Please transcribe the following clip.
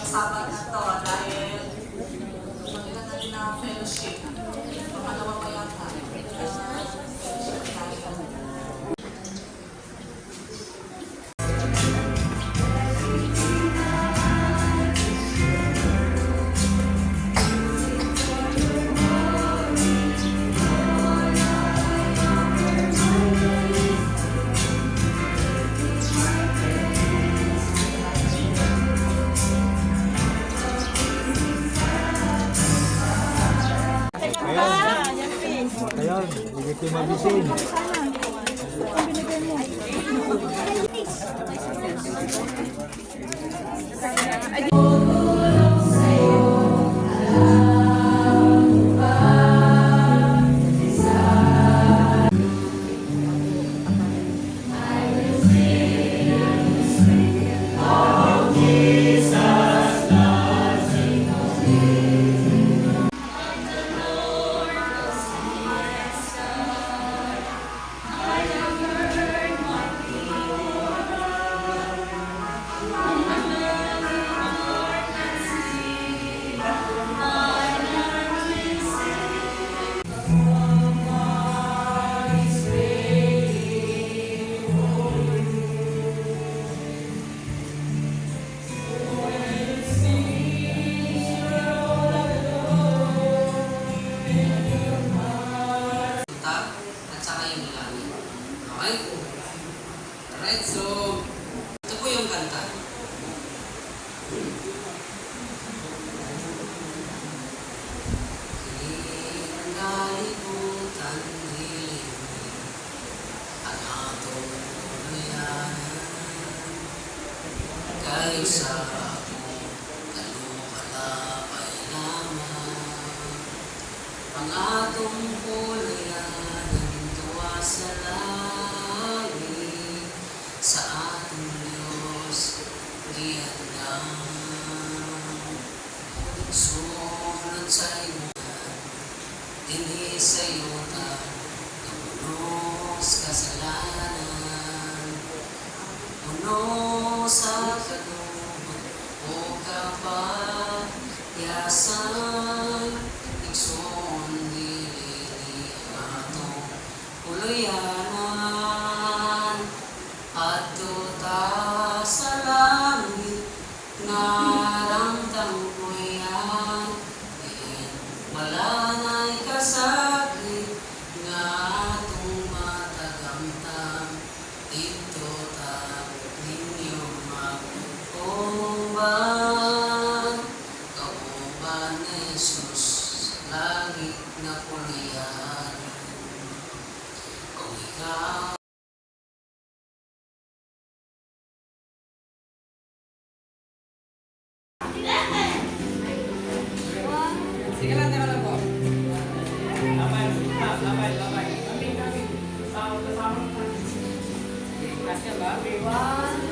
Sabat na to dahil maganda na rin ang fellowship. Pangalawa pa yata. Ayun, hindi ko mabisin. At saka yung langit. Okay po. Alright, so ito po yung kanta. Kinalimutan hiling ang atong kayanan. Kayo sa ako, kalukalapay naman. Ang atong kulayanan tuwa sa langit, sa atong Diyos gihanda. Sunod sa imuhan, dinhi sa iyutan, namunos kasalanan, muno sa kanuman o kapahyasan, igsoon dili atong kulayanan, adto ta sa langit naramdam ko yan, wala na'y kasakit nga atong matagamtam, dito ta ninyo magkumban, kauban ni Jesus, langit na kuliyan, kung ikaw sige lang, tira lang po. Labay. Kasya ba? 1,